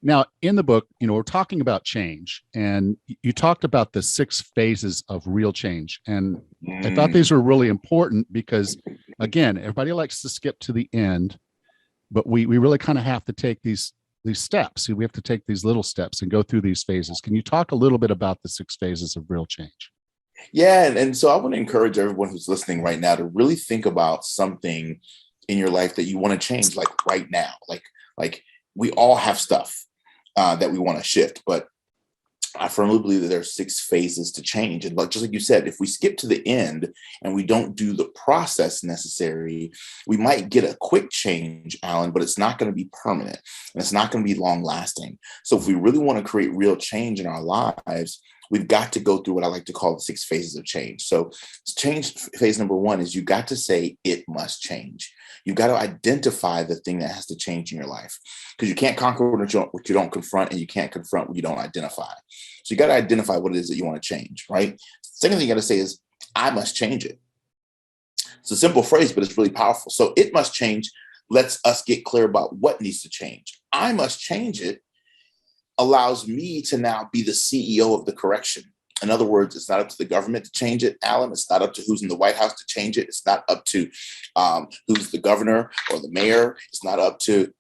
Now, in the book, we're talking about change, and you talked about the 6 phases of real change. And I thought these Mm, were really important because, again, everybody likes to skip to the end, but we really kind of have to take these steps. We have to take these little steps and go through these phases. Can you talk a little bit about the 6 phases of real change? yeah, and so I want to encourage everyone who's listening right now to really think about something in your life that you want to change, like right now. Like we all have stuff that we want to shift, but I firmly believe that there are 6 phases to change. And like just like you said, if we skip to the end and we don't do the process necessary, we might get a quick change, Alan, but it's not going to be permanent and it's not going to be long lasting. So if we really want to create real change in our lives, we've got to go through what I like to call the 6 phases of change. So change phase number one is you got to say it must change. You've got to identify the thing that has to change in your life because you can't conquer what you don't confront, and you can't confront what you don't identify. So you got to identify what it is that you want to change, right? Second thing you got to say is, I must change it. It's a simple phrase, but it's really powerful. So it must change lets us get clear about what needs to change. I must change it allows me to now be the CEO of the correction. In other words, it's not up to the government to change it, Alan. It's not up to who's in the White House to change it. It's not up to who's the governor or the mayor. It's not up to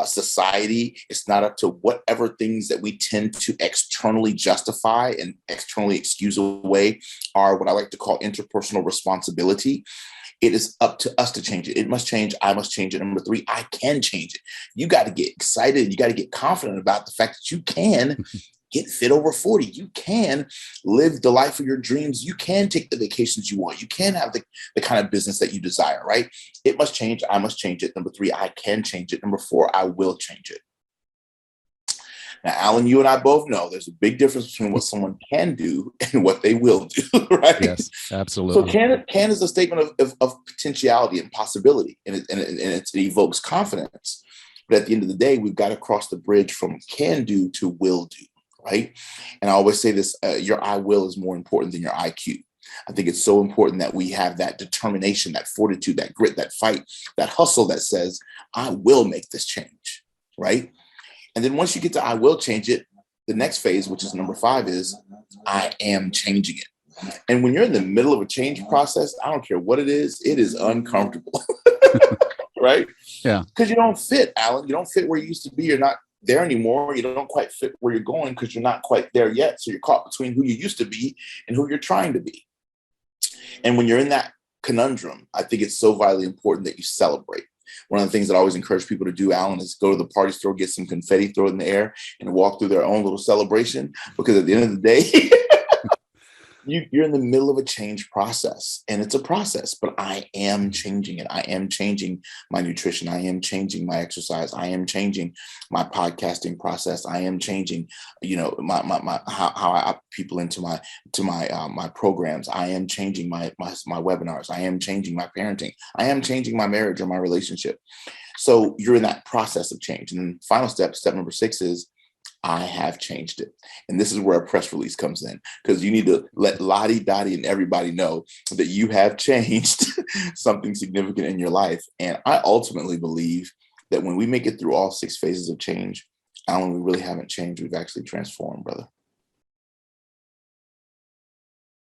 society. It's not up to whatever things that we tend to externally justify and externally excuse away are what I like to call interpersonal responsibility. It is up to us to change it. It must change. I must change it. Number three, I can change it. You got to get excited. You got to get confident about the fact that you can get fit over 40. You can live the life of your dreams. You can take the vacations you want. You can have the kind of business that you desire, right? It must change. I must change it. Number three, I can change it. Number four, I will change it. Now, Alan, you and I both know there's a big difference between what someone can do and what they will do, right? Yes, So absolutely. can is a statement of potentiality and possibility, and it evokes confidence. But at the end of the day, we've got to cross the bridge from can do to will do, right? And I always say this, your I will is more important than your IQ. I think it's so important that we have that determination, that fortitude, that grit, that fight, that hustle that says, I will make this change, right? And then once you get to I will change it, the next phase, which is number five, is I am changing it. And when you're in the middle of a change process, I don't care what it is uncomfortable, right? Yeah. Because you don't fit, Alan. You don't fit where you used to be. You're not there anymore. You don't quite fit where you're going because you're not quite there yet. So you're caught between who you used to be and who you're trying to be. And when you're in that conundrum, I think it's so vitally important that you celebrate. One of the things that I always encourage people to do, Alan, is go to the party store, get some confetti, throw it in the air, and walk through their own little celebration. Because at the end of the day, you're in the middle of a change process, and it's a process, but I am changing it. I am changing my nutrition. I am changing my exercise. I am changing my podcasting process. I am changing, my how I opt people into my programs. I am changing my webinars. I am changing my parenting. I am changing my marriage or my relationship. So you're in that process of change. And then final step number 6 is I have changed it. And this is where a press release comes in, because you need to let Lottie, Dottie, and everybody know that you have changed something significant in your life. And I ultimately believe that when we make it through all 6 phases of change, Alan, we really haven't changed. We've actually transformed, brother.